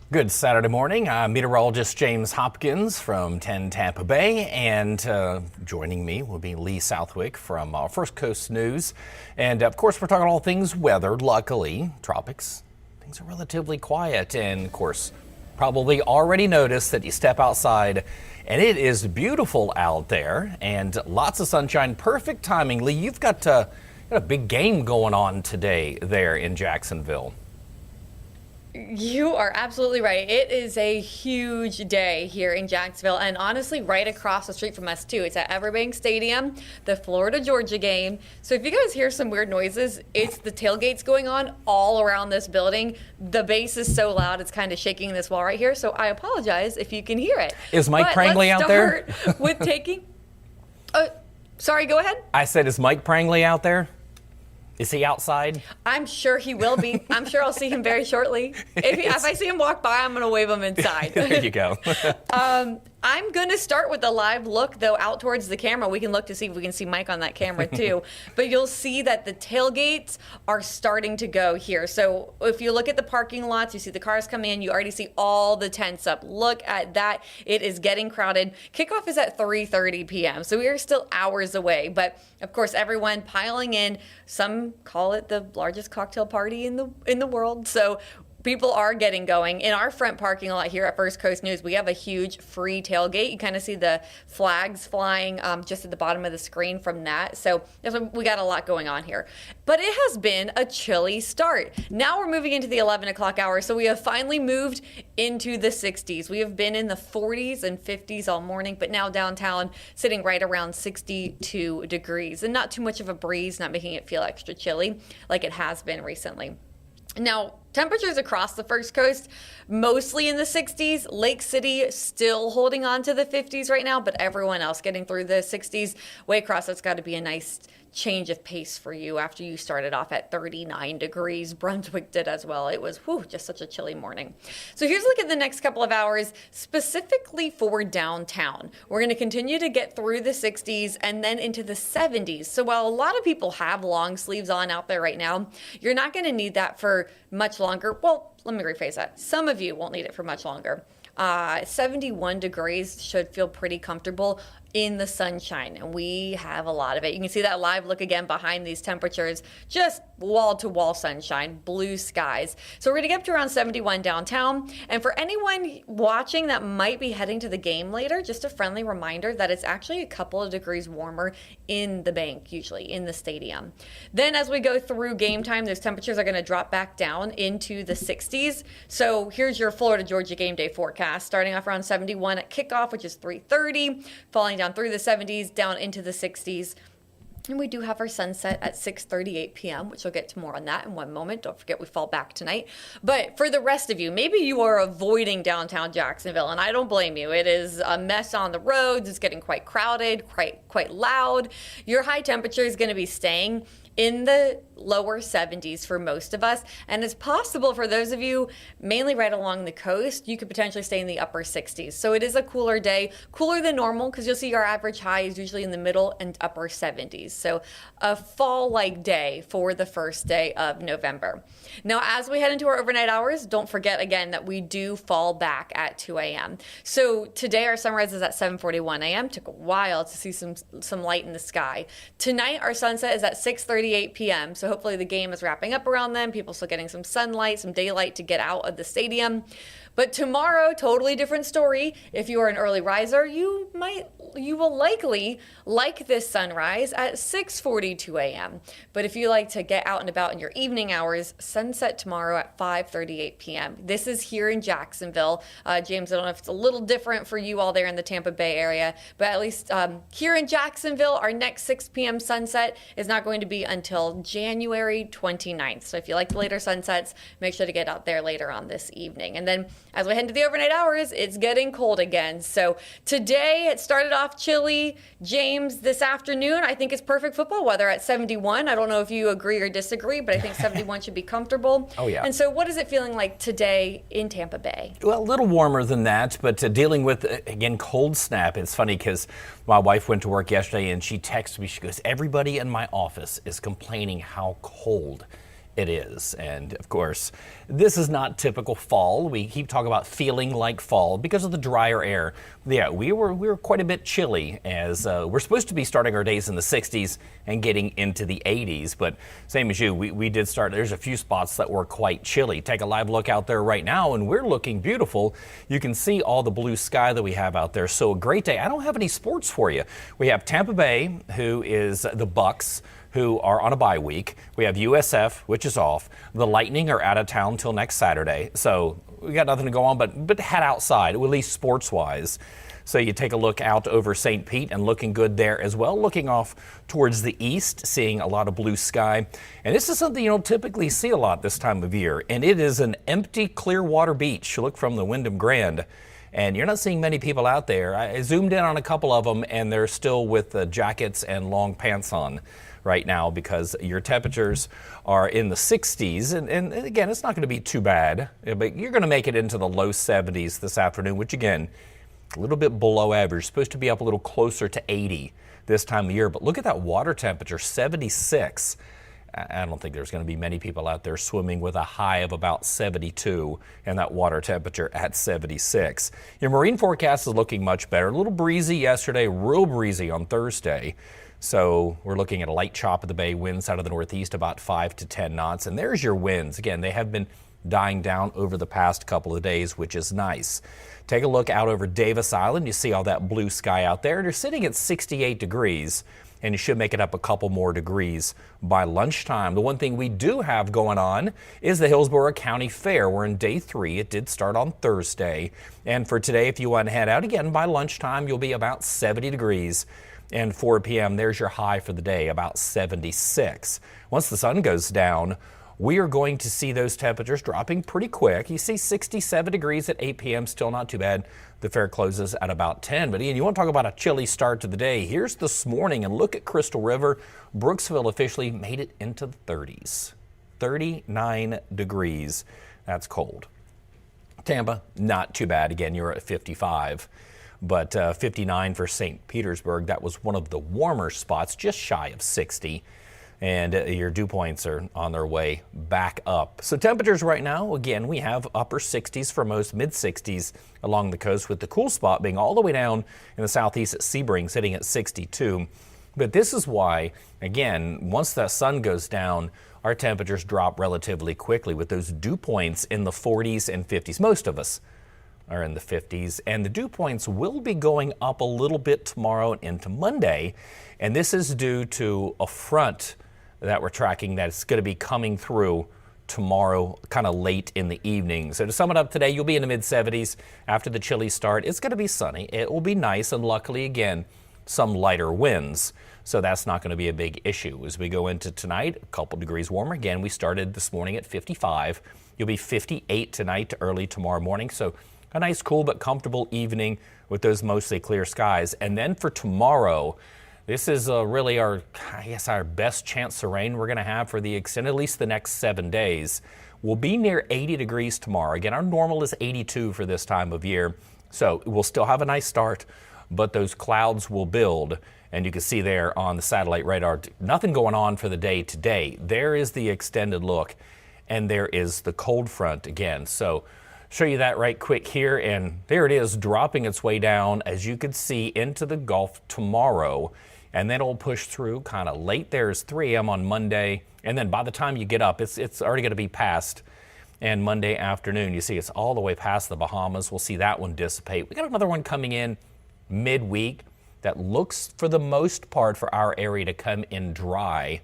Good Saturday morning. I'm meteorologist James Hopkins from 10 Tampa Bay, and joining me will be Lee Southwick from First Coast News. And of course, we're talking all things weather. Luckily, tropics, things are relatively quiet. And of course, probably already noticed that you step outside and it is beautiful out there and lots of sunshine. Perfect timing. Lee, you've got a big game going on today there in Jacksonville. You are absolutely right. It is a huge day here in Jacksonville, and honestly, right across the street from us, too. It's at Everbank Stadium, the Florida-Georgia game. So if you guys hear some weird noises, it's the tailgates going on all around this building. The bass is so loud, it's kind of shaking this wall right here, so I apologize if you can hear it. Is Mike Prangley out there? Let's start with taking... sorry, go ahead. I said, is Mike Prangley out there? Is he outside? I'm sure he will be. I'm sure I'll see him very shortly. If I see him walk by, I'm going to wave him inside. There you go. I'm going to start with a live look, though, out towards the camera. We can look to see if we can see Mike on that camera, too. But you'll see that the tailgates are starting to go here. So if you look at the parking lots, you see the cars come in. You already see all the tents up. Look at that. It is getting crowded. Kickoff is at 3:30 p.m., so we are still hours away. But, of course, everyone piling in. Some call it the largest cocktail party in the world. So people are getting going. In our front parking lot here at First Coast News, we have a huge free tailgate. You kind of see the flags flying just at the bottom of the screen from that. So we got a lot going on here. But it has been a chilly start. Now we're moving into the 11 o'clock hour, so we have finally moved into the 60s. We have been in the 40s and 50s all morning, but now downtown sitting right around 62 degrees. And not too much of a breeze, not making it feel extra chilly like it has been recently. Now, temperatures across the First Coast, mostly in the 60s. Lake City still holding on to the 50s right now, but everyone else getting through the 60s. Way across, that's got to be a nice change of pace for you after you started off at 39 degrees. Brunswick did as well. It was just such a chilly morning. So here's a look at the next couple of hours, specifically for downtown. We're going to continue to get through the 60s and then into the 70s. So while a lot of people have long sleeves on out there right now, you're not going to need that for much longer. Well, let me rephrase that. Some of you won't need it for much longer. 71 degrees should feel pretty comfortable in the sunshine, and we have a lot of it. You can see that live look again behind these temperatures, just wall-to-wall sunshine, blue skies. So we're going to get up to around 71 downtown, and for anyone watching that might be heading to the game later, just a friendly reminder that it's actually a couple of degrees warmer in the bank, usually in the stadium. Then as we go through game time, those temperatures are going to drop back down into the 60s. So here's your Florida-Georgia game day forecast, starting off around 71 at kickoff, which is 3:30, falling down through the 70s, down into the 60s. And we do have our sunset at 6:38 p.m., which we'll get to more on that in one moment. Don't forget we fall back tonight. But for the rest of you, maybe you are avoiding downtown Jacksonville, and I don't blame you. It is a mess on the roads. It's getting quite crowded, quite loud. Your high temperature is going to be staying in the lower 70s for most of us. And it's possible for those of you mainly right along the coast, you could potentially stay in the upper 60s. So it is a cooler day, cooler than normal, because you'll see our average high is usually in the middle and upper 70s. So a fall-like day for the first day of November. Now, as we head into our overnight hours, don't forget again that we do fall back at 2 a.m. So today our sunrise is at 7:41 a.m. Took a while to see some light in the sky. Tonight our sunset is at 6:38 p.m. So hopefully the game is wrapping up around then. People still getting some sunlight, some daylight to get out of the stadium. But tomorrow, totally different story. If you are an early riser, you will likely like this sunrise at 6:42 a.m. But if you like to get out and about in your evening hours, sunset tomorrow at 5:38 p.m. This is here in Jacksonville. James, I don't know if it's a little different for you all there in the Tampa Bay area, but at least here in Jacksonville, our next 6 p.m. sunset is not going to be until January 29th. So if you like the later sunsets, make sure to get out there later on this evening. And then as we head into the overnight hours, it's getting cold again. So today it started off chilly. James, this afternoon, I think it's perfect football weather at 71. I don't know if you agree or disagree, but I think 71 should be comfortable. Oh, yeah. And so what is it feeling like today in Tampa Bay? Well, a little warmer than that, but dealing with, again, cold snap. It's funny because my wife went to work yesterday and she texted me. She goes, everybody in my office is complaining how cold It is. And of course, this is not typical fall. We keep talking about feeling like fall because of the drier air. Yeah, we were quite a bit chilly as we're supposed to be starting our days in the 60s and getting into the 80s. But same as you, we did start. There's a few spots that were quite chilly. Take a live look out there right now and we're looking beautiful. You can see all the blue sky that we have out there. So a great day. I don't have any sports for you. We have Tampa Bay, who is the Bucks, who are on a bye week. We have USF, which is off. The Lightning are out of town till next Saturday. So we got nothing to go on, but head outside, at least sports-wise. So you take a look out over St. Pete and looking good there as well. Looking off towards the east, seeing a lot of blue sky. And this is something you don't typically see a lot this time of year. And it is an empty Clearwater beach. You look from the Wyndham Grand, and you're not seeing many people out there. I zoomed in on a couple of them, and they're still with jackets and long pants on right now because your temperatures are in the 60s. And again, it's not going to be too bad, but you're going to make it into the low 70s this afternoon, which again, a little bit below average. Supposed to be up a little closer to 80 this time of year. But look at that water temperature, 76. I don't think there's going to be many people out there swimming with a high of about 72 and that water temperature at 76. Your marine forecast is looking much better. A little breezy yesterday, real breezy on Thursday. So we're looking at a light chop of the bay, winds out of the northeast about 5 to 10 knots. And there's your winds. Again, they have been dying down over the past couple of days, which is nice. Take a look out over Davis Island. You see all that blue sky out there. You're sitting at 68 degrees, and you should make it up a couple more degrees by lunchtime. The one thing we do have going on is the Hillsborough County Fair. We're in day 3. It did start on Thursday. And for today, if you want to head out again by lunchtime, you'll be about 70 degrees. And 4 p.m., there's your high for the day, about 76. Once the sun goes down, we are going to see those temperatures dropping pretty quick. You see 67 degrees at 8 p.m., still not too bad. The fair closes at about 10. But Ian, you want to talk about a chilly start to the day. Here's this morning, and look at Crystal River. Brooksville officially made it into the 30s. 39 degrees. That's cold. Tampa, not too bad. Again, you're at 55. But 59 for St. Petersburg. That was one of the warmer spots, just shy of 60. And your dew points are on their way back up. So temperatures right now, again, we have upper 60s for most, mid 60s along the coast, with the cool spot being all the way down in the southeast at Sebring, sitting at 62. But this is why, again, once the sun goes down, our temperatures drop relatively quickly with those dew points in the 40s and 50s. Most of us are in the 50s, and the dew points will be going up a little bit tomorrow and into Monday. And this is due to a front that we're tracking that's going to be coming through tomorrow, kind of late in the evening. So to sum it up today, you'll be in the mid 70s after the chilly start. It's going to be sunny. It will be nice, and luckily, again, some lighter winds. So that's not going to be a big issue. As we go into tonight, a couple degrees warmer. Again, we started this morning at 55. You'll be 58 tonight to early tomorrow morning. So a nice, cool, but comfortable evening with those mostly clear skies. And then for tomorrow, this is really our best chance of rain we're going to have for the extended, at least the next 7 days. We'll be near 80 degrees tomorrow. Again, our normal is 82 for this time of year. So we'll still have a nice start, but those clouds will build. And you can see there on the satellite radar, nothing going on for the day today. There is the extended look, and there is the cold front again. So show you that right quick here, and there it is dropping its way down, as you can see, into the Gulf tomorrow, and then it'll push through kind of late. There's 3 a.m. on Monday, and then by the time you get up, it's already going to be past. And Monday afternoon, you see it's all the way past the Bahamas. We'll see that one dissipate. We got another one coming in midweek that looks, for the most part, for our area to come in dry.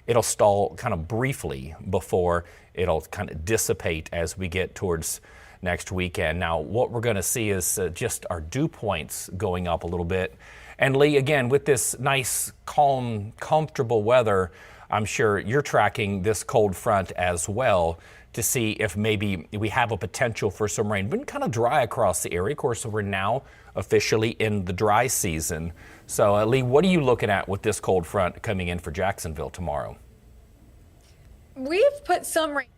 It'll stall kind of briefly before it'll kind of dissipate as we get towards next weekend. Now, what we're going to see is just our dew points going up a little bit. And Lee, again, with this nice, calm, comfortable weather, I'm sure you're tracking this cold front as well to see if maybe we have a potential for some rain. Been kind of dry across the area. Of course, we're now officially in the dry season. So, Lee, what are you looking at with this cold front coming in for Jacksonville tomorrow? We've put some rain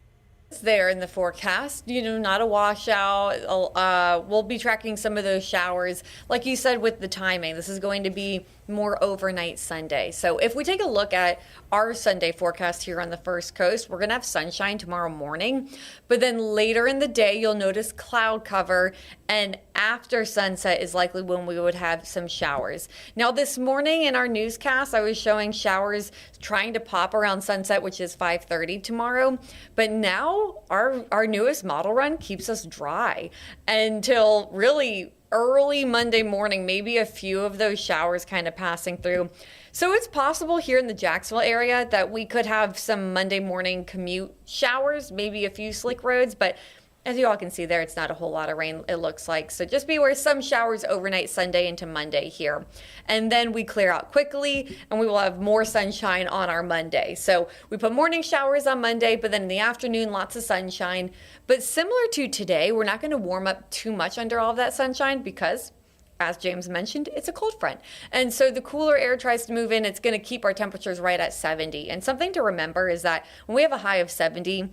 There in the forecast, not a washout. We'll be tracking some of those showers. Like you said with the timing, this is going to be more overnight Sunday. So if we take a look at our Sunday forecast here on the First Coast, we're going to have sunshine tomorrow morning. But then later in the day, you'll notice cloud cover. And after sunset is likely when we would have some showers. Now, this morning in our newscast, I was showing showers trying to pop around sunset, which is 5:30 tomorrow. But now our newest model run keeps us dry until really early Monday morning, maybe a few of those showers kind of passing through. So it's possible here in the Jacksonville area that we could have some Monday morning commute showers, maybe a few slick roads, but as you all can see there, it's not a whole lot of rain, it looks like. So just be aware, some showers overnight Sunday into Monday here. And then we clear out quickly and we will have more sunshine on our Monday. So we put morning showers on Monday, but then in the afternoon, lots of sunshine. But similar to today, we're not going to warm up too much under all of that sunshine because, as James mentioned, it's a cold front. And so the cooler air tries to move in. It's going to keep our temperatures right at 70. And something to remember is that when we have a high of 70,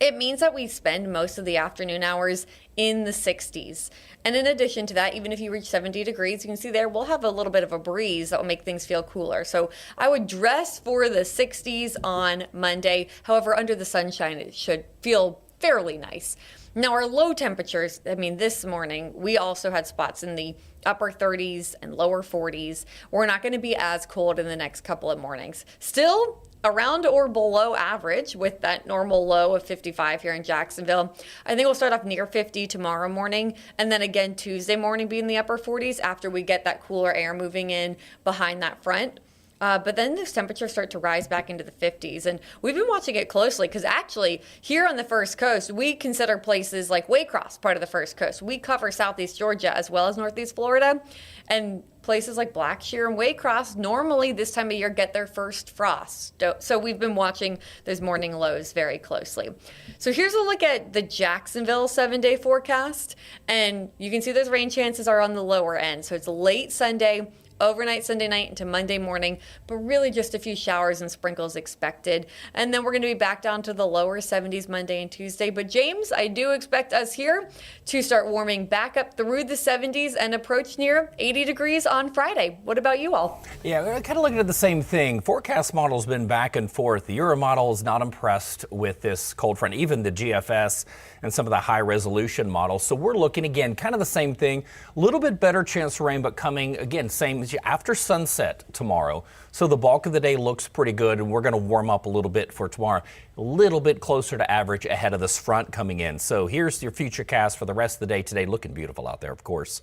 it means that we spend most of the afternoon hours in the 60s. And in addition to that, even if you reach 70 degrees, you can see there, we'll have a little bit of a breeze that will make things feel cooler. So I would dress for the 60s on Monday. However, under the sunshine, it should feel fairly nice. Now, our low temperatures, this morning, we also had spots in the upper 30s and lower 40s. We're not going to be as cold in the next couple of mornings. Still, around or below average with that normal low of 55 here in Jacksonville. I think we'll start off near 50 tomorrow morning, and then again Tuesday morning be in the upper 40s after we get that cooler air moving in behind that front. But then those temperatures start to rise back into the 50s. And we've been watching it closely because actually here on the First Coast, we consider places like Waycross part of the First Coast. We cover Southeast Georgia as well as Northeast Florida. And places like Blackshear and Waycross normally this time of year get their first frost. So we've been watching those morning lows very closely. So here's a look at the Jacksonville 7-day forecast. And you can see those rain chances are on the lower end. So it's late Sunday, overnight Sunday night into Monday morning, but really just a few showers and sprinkles expected. And then we're going to be back down to the lower 70s Monday and Tuesday. But James, I do expect us here to start warming back up through the 70s and approach near 80 degrees on Friday. What about you all? Yeah, we're kind of looking at the same thing. Forecast model's been back and forth. The Euro model is not impressed with this cold front, even the GFS and some of the high resolution models. So we're looking again, kind of the same thing, a little bit better chance of rain, but coming again, same as after sunset tomorrow. So the bulk of the day looks pretty good, and we're going to warm up a little bit for tomorrow, a little bit closer to average ahead of this front coming in. So here's your future cast for the rest of the day today. Looking beautiful out there, of course.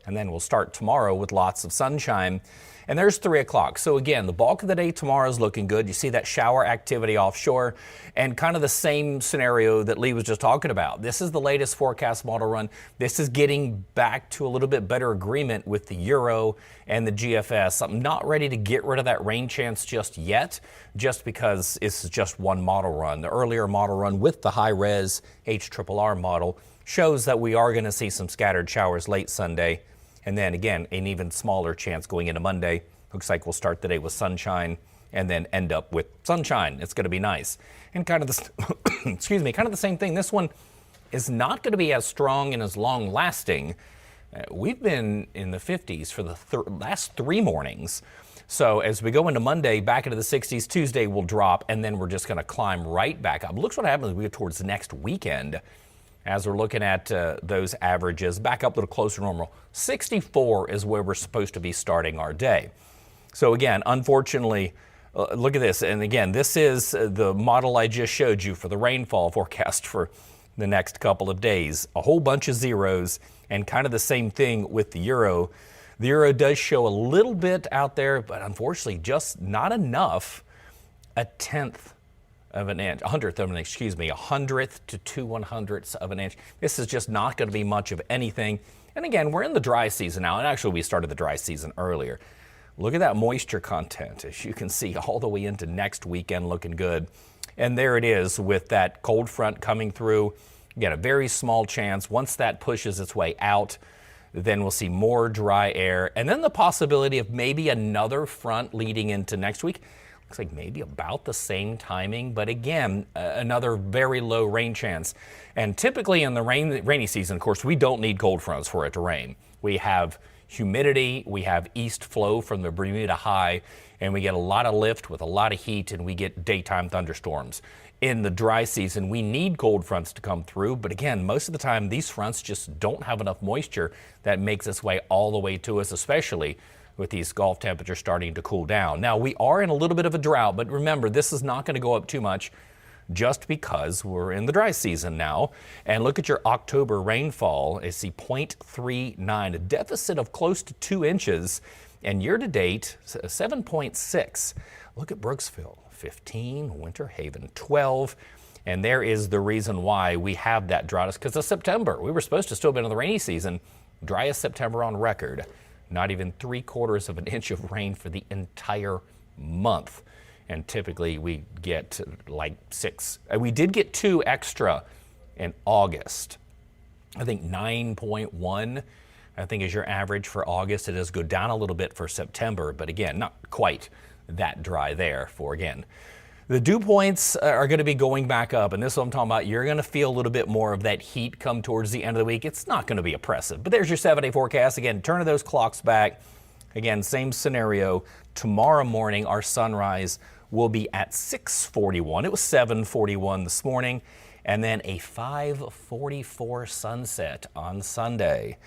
And then we'll start tomorrow with lots of sunshine. And there's 3 o'clock. So again, the bulk of the day tomorrow is looking good. You see that shower activity offshore and kind of the same scenario that Lee was just talking about. This is the latest forecast model run. This is getting back to a little bit better agreement with the Euro and the GFS. I'm not ready to get rid of that rain chance just yet, just because it's just one model run. The earlier model run with the high-res HRRR model shows that we are going to see some scattered showers late Sunday. And then again, an even smaller chance going into Monday. Looks like we'll start the day with sunshine and then end up with sunshine. It's going to be nice. And kind of the, excuse me, kind of the same thing. This one is not going to be as strong and as long lasting. We've been in the 50s for the last 3 mornings. So as we go into Monday, back into the 60s, Tuesday will drop, and then we're just going to climb right back up. Look what happens as we get towards the next weekend. As we're looking at those averages, back up a little closer to normal. 64 is where we're supposed to be starting our day. So again, unfortunately, look at this. And again, this is the model I just showed you for the rainfall forecast for the next couple of days. A whole bunch of zeros, and kind of the same thing with the Euro. The Euro does show a little bit out there, but unfortunately just not enough. A hundredth of an inch, a hundredth to 2/100ths of an inch. This is just not going to be much of anything. And again, we're in the dry season now, and actually we started the dry season earlier. Look at that moisture content, as you can see, all the way into next weekend, looking good. And there it is with that cold front coming through. Again, a very small chance. Once that pushes its way out, then we'll see more dry air, and then the possibility of maybe another front leading into next week. Looks like maybe about the same timing, but again, another very low rain chance. And typically in the rainy season, of course, we don't need cold fronts for it to rain. We have humidity, we have east flow from the Bermuda High, and we get a lot of lift with a lot of heat, and we get daytime thunderstorms. In the dry season, we need cold fronts to come through, but again, most of the time, these fronts just don't have enough moisture that makes its way all the way to us, especially with these Gulf temperatures starting to cool down. Now, we are in a little bit of a drought, but remember, this is not going to go up too much just because we're in the dry season now. And look at your October rainfall. I see 0.39, a deficit of close to 2 inches, and year-to-date, 7.6. Look at Brooksville, 15, Winter Haven, 12. And there is the reason why we have that drought, is because of September. We were supposed to still be in the rainy season, driest September on record. Not even 3/4 of an inch of rain for the entire month. And typically we get like 6. We did get 2 extra in August. I think 9.1, I think, is your average for August. It does go down a little bit for September, but again, not quite that dry there for, again. The dew points are going to be going back up, and this is what I'm talking about. You're going to feel a little bit more of that heat come towards the end of the week. It's not going to be oppressive, but there's your 7-day forecast. Again, turning those clocks back. Again, same scenario. Tomorrow morning, our sunrise will be at 6:41. It was 7:41 this morning, and then a 5:44 sunset on Sunday.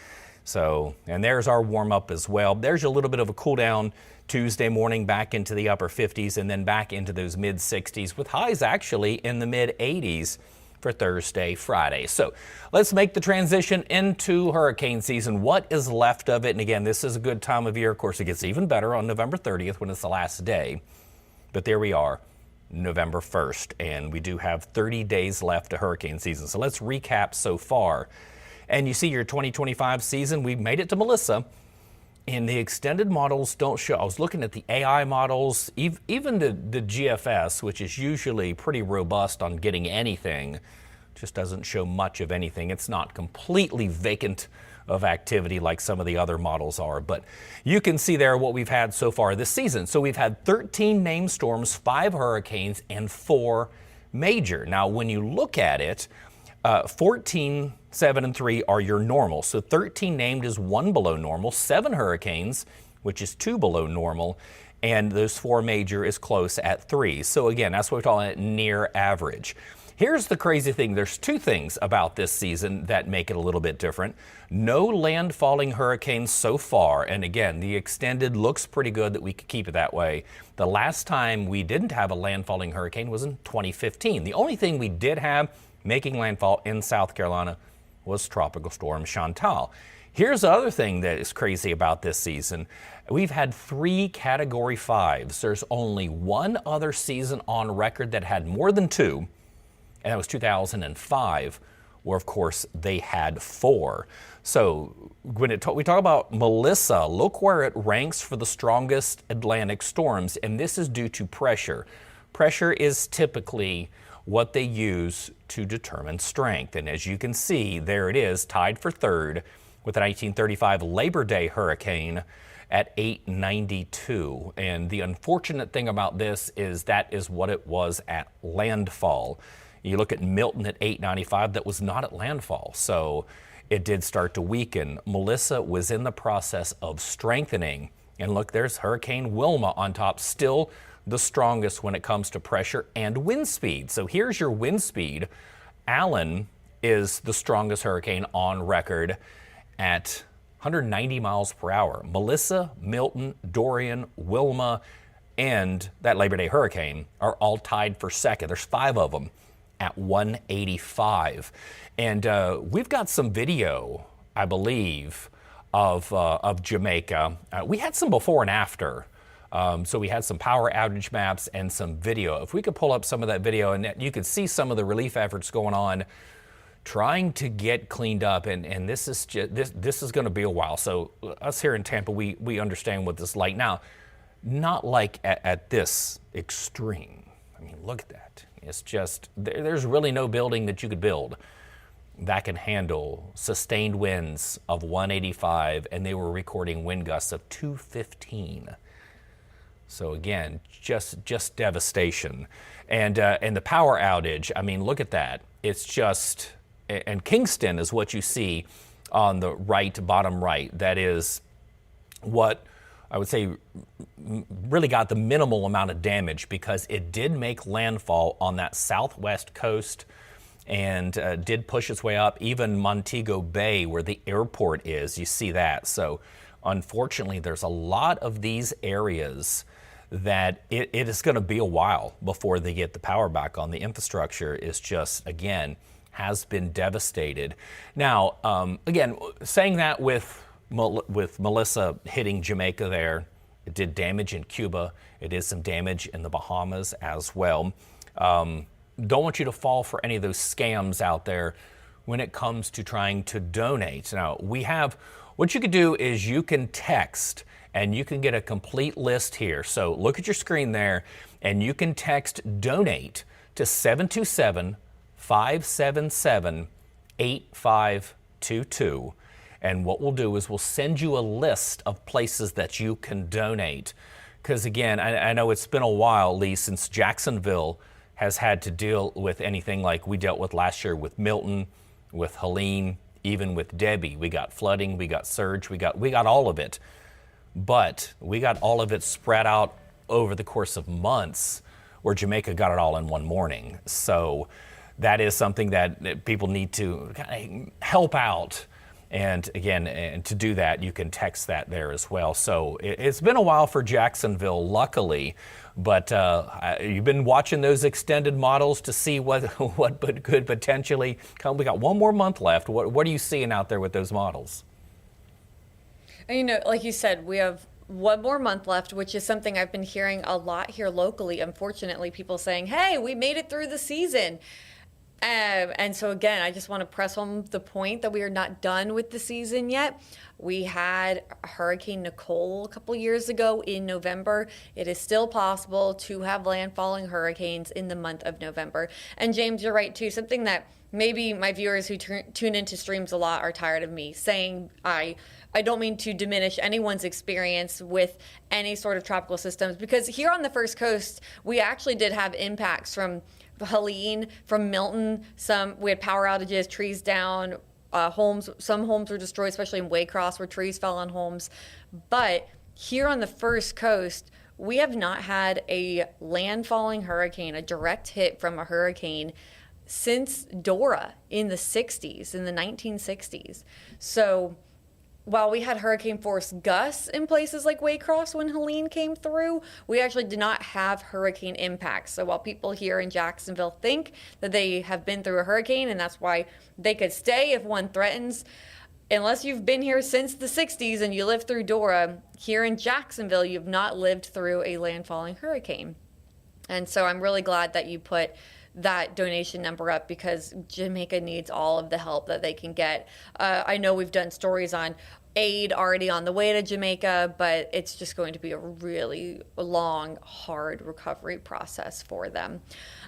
So, and there's our warm up as well. There's a little bit of a cool down Tuesday morning, back into the upper 50s and then back into those mid 60s with highs actually in the mid 80s for Thursday, Friday. So let's make the transition into hurricane season. What is left of it? And again, this is a good time of year. Of course, it gets even better on November 30th when it's the last day. But there we are, November 1st, and we do have 30 days left to hurricane season. So let's recap so far. And you see your 2025 season, we made it to Melissa. And the extended models don't show. I was looking at the AI models, even the GFS, which is usually pretty robust on getting anything, just doesn't show much of anything. It's not completely vacant of activity like some of the other models are, but you can see there what we've had so far this season. So we've had 13 named storms, 5 hurricanes, and 4 major. Now, when you look at it, 14, 7, and 3 are your normal. So 13 named is 1 below normal, 7 hurricanes, which is 2 below normal, and those 4 major is close at 3. So again, that's what we're calling it near average. Here's the crazy thing. There's 2 things about this season that make it a little bit different. No landfalling hurricanes so far, and again, the extended looks pretty good that we could keep it that way. The last time we didn't have a landfalling hurricane was in 2015. The only thing we did have making landfall in South Carolina was Tropical Storm Chantal. Here's the other thing that is crazy about this season. We've had 3 Category 5s. There's only 1 other season on record that had more than 2, and that was 2005, where, of course, they had 4. So when we talk about Melissa, look where it ranks for the strongest Atlantic storms, and this is due to pressure. Pressure is typically what they use to determine strength. And as you can see, there it is, tied for 3rd with the 1935 Labor Day hurricane at 892. And the unfortunate thing about this is that is what it was at landfall. You look at Milton at 895, that was not at landfall. So it did start to weaken. Melissa was in the process of strengthening. And look, there's Hurricane Wilma on top, still the strongest when it comes to pressure and wind speed. So here's your wind speed. Allen is the strongest hurricane on record at 190 miles per hour. Melissa, Milton, Dorian, Wilma, and that Labor Day hurricane are all tied for second. There's 5 of them at 185. And we've got some video, I believe, of Jamaica. We had some before and after. So we had some power outage maps and some video. If we could pull up some of that video, and you could see some of the relief efforts going on, trying to get cleaned up. And this is this is going to be a while. So us here in Tampa, we understand what this is like. Now, not like at this extreme. I mean, look at that. It's just, there's really no building that you could build that can handle sustained winds of 185, and they were recording wind gusts of 215. So again, just devastation, and the power outage. I mean, look at that. It's just, and Kingston is what you see on the right, bottom right. That is what I would say really got the minimal amount of damage, because it did make landfall on that southwest coast and did push its way up. Even Montego Bay, where the airport is, you see that. So unfortunately, there's a lot of these areas that it is going to be a while before they get the power back on. The infrastructure is just, again, has been devastated. Now, again, saying that with Melissa hitting Jamaica there, it did damage in Cuba. It did some damage in the Bahamas as well. Don't want you to fall for any of those scams out there when it comes to trying to donate. Now, what you could do is you can text, and you can get a complete list here. So look at your screen there, and you can text donate to 727-577-8522. And what we'll do is we'll send you a list of places that you can donate. Because again, I know it's been a while, Lee, since Jacksonville has had to deal with anything like we dealt with last year with Milton, with Helene, even with Debbie. We got flooding, we got surge, we got all of it. But we got all of it spread out over the course of months, where Jamaica got it all in one morning. So that is something that people need to help out. And again, and to do that, you can text that there as well. So it's been a while for Jacksonville, luckily, but you've been watching those extended models to see what could potentially come. We got one more month left. What are you seeing out there with those models? And, like you said, we have one more month left, which is something I've been hearing a lot here locally. Unfortunately, people saying, hey, we made it through the season. And so, again, I just want to press home the point that we are not done with the season yet. We had Hurricane Nicole a couple years ago in November. It is still possible to have landfalling hurricanes in the month of November. And James, you're right, too. Something that maybe my viewers who tune into streams a lot are tired of me saying. I don't mean to diminish anyone's experience with any sort of tropical systems, because here on the First Coast, we actually did have impacts from Helene, from Milton. We had power outages, trees down, some homes were destroyed, especially in Waycross, where trees fell on homes. But here on the First Coast, we have not had a landfalling hurricane, a direct hit from a hurricane, since Dora in the 1960s. So while we had hurricane force gusts in places like Waycross when Helene came through, we actually did not have hurricane impacts. So while people here in Jacksonville think that they have been through a hurricane and that's why they could stay if one threatens, unless you've been here since the 60s and you lived through Dora, here in Jacksonville, you've not lived through a landfalling hurricane. And so I'm really glad that you put that donation number up, because Jamaica needs all of the help that they can get. I know we've done stories on aid already on the way to Jamaica, but it's just going to be a really long, hard recovery process for them.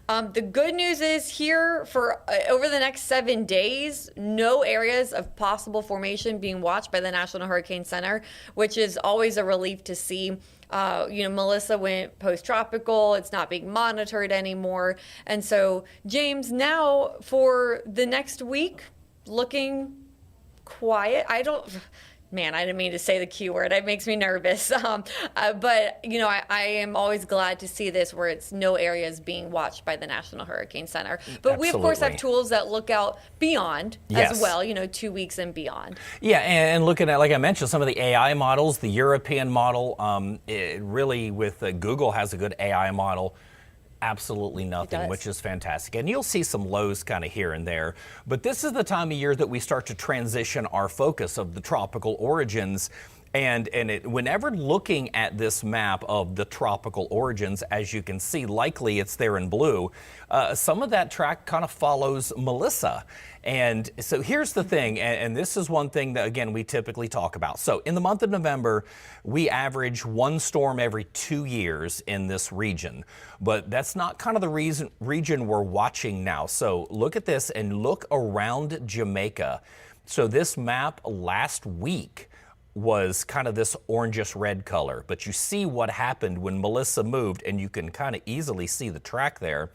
The good news is here for over the next 7 days, no areas of possible formation being watched by the National Hurricane Center, which is always a relief to see. Melissa went post-tropical. It's not being monitored anymore. And so, James, now for the next week, looking quiet. I didn't mean to say the Q word. It makes me nervous. But, I am always glad to see this where it's no areas being watched by the National Hurricane Center. But Absolutely. We, of course, have tools that look out beyond as well, 2 weeks and beyond. Yeah, and looking at, like I mentioned, some of the AI models, the European model, it really with Google has a good AI model. Absolutely nothing, which is fantastic. And you'll see some lows kind of here and there. But this is the time of year that we start to transition our focus of the tropical origins. And whenever looking at this map of the tropical origins, as you can see, likely it's there in blue, some of that track kind of follows Melissa. And so here's the thing, and this is one thing that, again, we typically talk about. So in the month of November, we average one storm every 2 years in this region. But that's not kind of the region we're watching now. So look at this and look around Jamaica. So this map last week, was kind of this orangish red color, but you see what happened when Melissa moved, and you can kind of easily see the track there.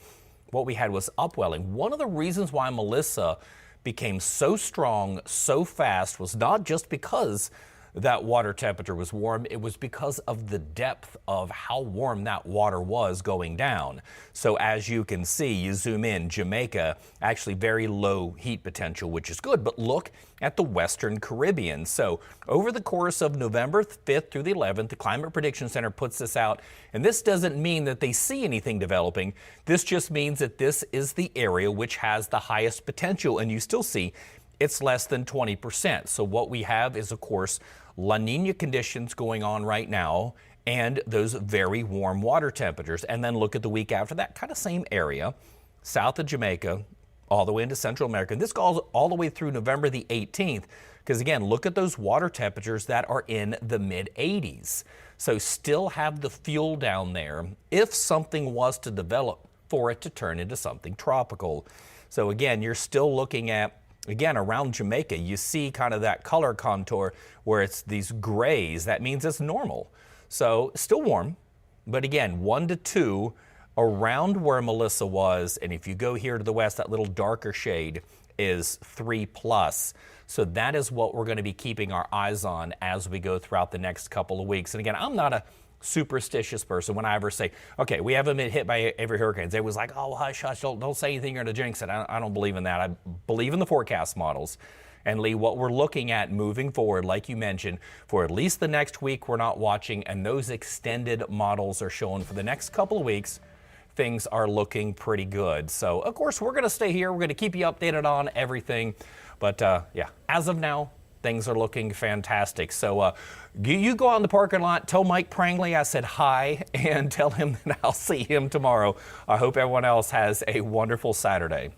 What we had was upwelling. One of the reasons why Melissa became so strong so fast was not just because that water temperature was warm, it was because of the depth of how warm that water was going down. So as you can see, you zoom in, Jamaica, actually very low heat potential, which is good, but look at the Western Caribbean. So over the course of November 5th through the 11th, the Climate Prediction Center puts this out, and this doesn't mean that they see anything developing. This just means that this is the area which has the highest potential, and you still see it's less than 20%. So what we have is, of course, La Nina conditions going on right now and those very warm water temperatures. And then look at the week after that, kind of same area, south of Jamaica, all the way into Central America. And this goes all the way through November the 18th, because again, look at those water temperatures that are in the mid 80s. So still have the fuel down there if something was to develop for it to turn into something tropical. So again, you're still looking at, again, around Jamaica, you see kind of that color contour where it's these grays. That means it's normal. So still warm, but again, 1 to 2 around where Melissa was. And if you go here to the west, that little darker shade is 3+. So that is what we're going to be keeping our eyes on as we go throughout the next couple of weeks. And again, I'm not a superstitious person. When I ever say, okay, we haven't been hit by every hurricane, they was like, oh, hush, hush, don't say anything, you're going to jinx it. I don't believe in that. I believe in the forecast models. And Lee, what we're looking at moving forward, like you mentioned, for at least the next week we're not watching, and those extended models are showing for the next couple of weeks, things are looking pretty good. So, of course, we're going to stay here. We're going to keep you updated on everything. But, yeah, as of now, things are looking fantastic. So you go out in the parking lot, tell Mike Prangley I said hi, and tell him that I'll see him tomorrow. I hope everyone else has a wonderful Saturday.